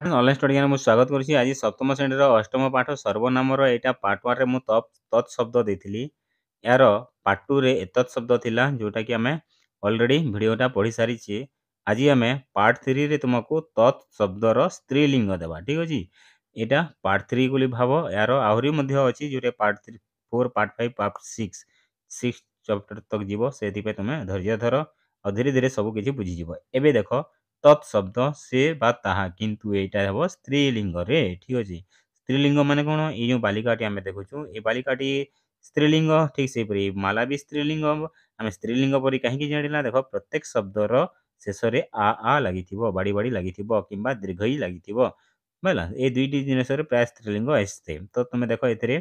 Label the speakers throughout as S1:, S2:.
S1: Online study ଜ୍ଞାନ ମୁଁ ସ୍ୱାଗତ କରୁଛି। ଆଜି ସପ୍ତମ ଶ୍ରେଣୀର ଅଷ୍ଟମ ପାଠ ସର୍ବନାମର ଏଇଟା ପାର୍ଟ 1 ରେ ମୁଁ ତତ୍ ଶବ୍ଦ ଦେଇଥିଲି। ଏହାର ପାର୍ଟ 2 ରେ ଏତତ୍ ଶବ୍ଦ ଥିଲା, ଯୋଉଟାକି ଆମେ ଅଲରେଡି ଭିଡ଼ିଓଟା ପଢ଼ି ସାରିଛେ। ଆଜି ଆମେ ପାର୍ଟ 3 ରେ ତୁମକୁ ତତ୍ ଶବ୍ଦର ସ୍ତ୍ରୀଲିଙ୍ଗ ଦେବା। ଠିକ୍ ଅଛି? ଏଇଟା ପାର୍ଟ 3 ବୋଲି ଭାବ। ଏହାର ଆହୁରି ମଧ୍ୟ ଅଛି, ଯୋଉଟା ପାର୍ଟ 4, ପାର୍ଟ 5, ପାର୍ଟ 6 ଚାପ୍ଟର ତକ ଯିବ। ସେଥିପାଇଁ ତୁମେ ଧୈର୍ଯ୍ୟ ଧର ଆଉ ଧୀରେ ଧୀରେ ସବୁ କିଛି ବୁଝିଯିବ। ଏବେ ଦେଖ, ତତ୍ ଶବ୍ଦ ସେ ବା ତାହା, କିନ୍ତୁ ଏଇଟା ହେବ ସ୍ତ୍ରୀଲିଙ୍ଗରେ। ଠିକ୍ ଅଛି? ସ୍ତ୍ରୀଲିଙ୍ଗ ମାନେ କ'ଣ? ଏଇ ଯେଉଁ ବାଲିକାଟି ଆମେ ଦେଖୁଛୁ, ଏ ବାଲିକାଟି ସ୍ତ୍ରୀଲିଙ୍ଗ। ଠିକ୍ ସେହିପରି ମାଲା ବି ସ୍ତ୍ରୀଲିଙ୍ଗ ହେବ। ଆମେ ସ୍ତ୍ରୀଲିଙ୍ଗ ପରି କାହିଁକି ଜାଣିଲା? ଦେଖ, ପ୍ରତ୍ୟେକ ଶବ୍ଦର ଶେଷରେ ଆ ଲାଗିଥିବ, ବାଡ଼ି ବାଡ଼ି ଲାଗିଥିବ କିମ୍ବା ଦୀର୍ଘ ଇ ଲାଗିଥିବ। ବୁଝିଲା? ଏ ଦୁଇଟି ଜିନିଷରେ ପ୍ରାୟ ସ୍ତ୍ରୀଲିଙ୍ଗ ଆସିଥାଏ। ତ ତୁମେ ଦେଖ, ଏଥିରେ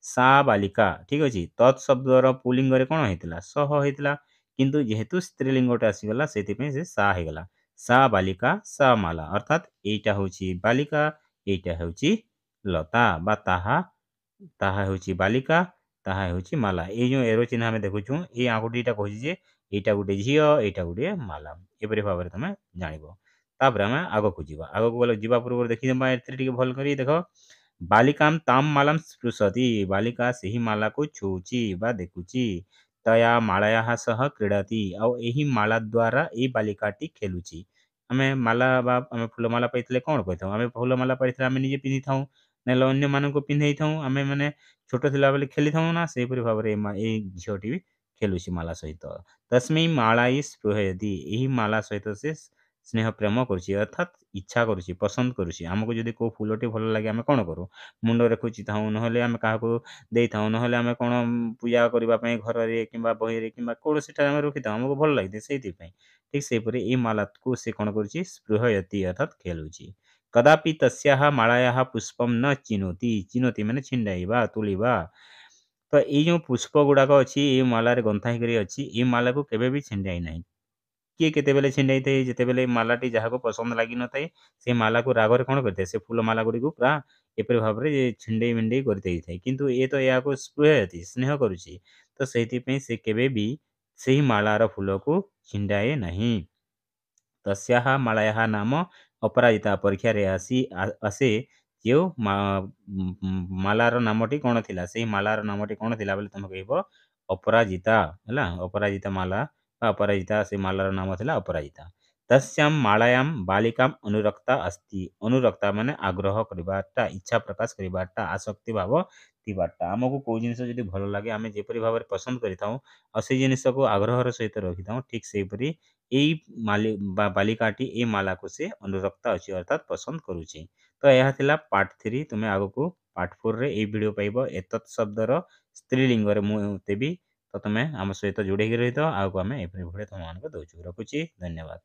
S1: ସା ବାଲିକା। ଠିକ୍ ଅଛି? ତତ୍ ଶବ୍ଦର ପୁଲିଙ୍ଗରେ କ'ଣ ହେଇଥିଲା? ସହ ହେଇଥିଲା। କିନ୍ତୁ ଯେହେତୁ ସ୍ତ୍ରୀଲିଙ୍ଗଟା ଆସିଗଲା, ସେଥିପାଇଁ ସେ ସା ହେଇଗଲା। ସା ବାଲିକା, ସା ମାଲା। ଅର୍ଥାତ୍ ଏଇଟା ହେଉଛି ବାଲିକା, ଏଇଟା ହେଉଛି ଲତା ବା ତାହା। ତାହା ହେଉଛି ବାଲିକା, ତାହା ହେଉଛି ମାଲା। ଏଇ ଯେଉଁ ଏରୋ ଚିହ୍ନ ଆମେ ଦେଖୁଛୁ, ଏଇ ଆଙ୍ଗୁଠିଟା କହୁଛି ଯେ ଏଇଟା ଗୋଟେ ଝିଅ, ଏଇଟା ଗୋଟିଏ ମାଲା। ଏପରି ଭାବରେ ତୁମେ ଜାଣିବ। ତାପରେ ଆମେ ଆଗକୁ ଯିବା। ଆଗକୁ ଗଲେ ଯିବା ପୂର୍ବରୁ ଦେଖିଦେବା ଏଥିରେ ଟିକେ ଭଲ କରି ଦେଖ। ବାଲିକାମ୍ ତାମ୍ ମାଲାମ୍ ସ୍ପୃଶତି। ବାଲିକା ସେହି ମାଲାକୁ ଛୁଉଛି ବା ଦେଖୁଛି। ତୟା ମାଳାୟାଃ ସହ କ୍ରୀଡ଼ତି। ଆଉ ଏହି ମାଳା ଦ୍ୱାରା ଏଇ ବାଲିକାଟି ଖେଲୁଛି। ଆମେ ମାଲା ବା ଆମେ ଫୁଲମାଲା ପାଇଥିଲେ କ'ଣ କରିଥାଉ? ଆମେ ଫୁଲମାଲା ପାଇଥିଲେ ଆମେ ନିଜେ ପିନ୍ଧିଥାଉ, ନହେଲେ ଅନ୍ୟମାନଙ୍କୁ ପିନ୍ଧେଇଥାଉ। ଆମେମାନେ ଛୋଟ ଥିଲାବେଳେ ଖେଳିଥାଉ ନା? ସେହିପରି ଭାବରେ ଏଇ ଝିଅଟି ବି ଖେଲୁଛି ମାଲା ସହିତ। ତସ୍ମୈ ମାଳାଇ ସ୍ପୃହୟତି। ଏହି ମାଲା ସହିତ ସେ ସ୍ନେହ ପ୍ରେମ କରୁଛି, ଅର୍ଥାତ୍ ଇଚ୍ଛା କରୁଛି, ପସନ୍ଦ କରୁଛି। ଆମକୁ ଯଦି କେଉଁ ଫୁଲଟି ଭଲ ଲାଗେ, ଆମେ କ'ଣ କରୁ? ମୁଣ୍ଡରେ ଖୋଜିଥାଉ, ନହେଲେ ଆମେ କାହାକୁ ଦେଇଥାଉ, ନହେଲେ ଆମେ କ'ଣ ପୂଜା କରିବା ପାଇଁ ଘରରେ କିମ୍ବା ବହିରେ କିମ୍ବା କୌଣସିଠାରେ ଆମେ ରଖିଥାଉ। ଆମକୁ ଭଲ ଲାଗିଥାଏ ସେଇଥିପାଇଁ। ଠିକ୍ ସେହିପରି ଏଇ ମାଲାକୁ ସେ କ'ଣ କରୁଛି? ସ୍ପୃହୟତି, ଅର୍ଥାତ୍ ଖେଳୁଛି। କଦାପି ତସ୍ୟାଃ ମାଳାୟାଃ ପୁଷ୍ପଂ ନ ଚିନୋତି। ଚିନୋତି ମାନେ ଛିଣ୍ଡାଇବା, ତୋଳିବା। ତ ଏଇ ଯେଉଁ ପୁଷ୍ପ ଗୁଡ଼ାକ ଅଛି, ଏଇ ମାଲାରେ ଗନ୍ଥା ହେଇକରି ଅଛି, ଏଇ ମାଲାକୁ କେବେ ବି ଛିଣ୍ଡାଇ ନାହିଁ। କିଏ କେତେବେଳେ ଛିଣ୍ଡାଇଥାଏ? ଯେତେବେଳେ ମାଲାଟି ଯାହାକୁ ପସନ୍ଦ ଲାଗିନଥାଏ, ସେ ମାଲାକୁ ରାଗରେ କ'ଣ କରିଥାଏ? ସେ ଫୁଲ ମାଲାଗୁଡ଼ିକୁ ପୁରା ଏପରି ଭାବରେ ଛିଣ୍ଡେଇ ମିଣ୍ଡେଇ କରିଦେଇଥାଏ। କିନ୍ତୁ ଏ ତ ଏହାକୁ ସ୍ପୃହୟତି, ସ୍ନେହ କରୁଛି। ତ ସେଇଥିପାଇଁ ସେ କେବେ ବି ସେହି ମାଳାର ଫୁଲକୁ ଛିଣ୍ଡାଏ ନାହିଁ। ତସ୍ୟାଃ ମାଳାୟାଃ ନାମ ଅପରାଜିତା। ପରୀକ୍ଷାରେ ଆସେ ଯେଉଁ ମାଲାର ନାମଟି କ'ଣ ଥିଲା? ସେହି ମାଲାର ନାମଟି କ'ଣ ଥିଲା ବୋଲି ତୁମେ କହିବ? ଅପରାଜିତା। ହେଲା? ଅପରାଜିତା ମାଲା ବା ଅପରାଜିତା, ସେ ମାଲାର ନାମ ଥିଲା ଅପରାଜିତା। ତସ୍ୟାଂ ମାଳାୟାଂ ବାଲିକାମ୍ ଅନୁରକ୍ତା अस्ति। ଅନୁରକ୍ତା ମାନେ ଆଗ୍ରହ କରିବାଟା, ଇଚ୍ଛା ପ୍ରକାଶ କରିବାଟା, ଆସକ୍ତି ଭାବ ଥିବାଟା। ଆମକୁ କେଉଁ ଜିନିଷ ଯଦି ଭଲ ଲାଗେ, ଆମେ ଯେପରି ଭାବରେ ପସନ୍ଦ କରିଥାଉ ଆଉ ସେଇ ଜିନିଷକୁ ଆଗ୍ରହର ସହିତ ରଖିଥାଉ, ଠିକ୍ ସେହିପରି ଏଇ ବାଲିକାଟି ଏଇ ମାଲାକୁ ସେ ଅନୁରକ୍ତ ଅଛି, ଅର୍ଥାତ୍ ପସନ୍ଦ କରୁଛି। ତ ଏହା ଥିଲା ପାର୍ଟ 3। ତୁମେ ଆଗକୁ ପାର୍ଟ 4 ରେ ଏଇ ଭିଡ଼ିଓ ପାଇବ। ଏତତ୍ ଶବ୍ଦର ସ୍ତ୍ରୀଲିଙ୍ଗରେ ମୁଁ ଦେବି। ତ ତୁମେ ଆମ ସହିତ ଯୋଡ଼ି ହେଇକି ରହିଥାଅ। ଆଗକୁ ଆମେ ଏପରି ଭିଡ଼ିଓ ତୁମମାନଙ୍କୁ ଦେଉଛୁ। ରଖୁଛି। ଧନ୍ୟବାଦ।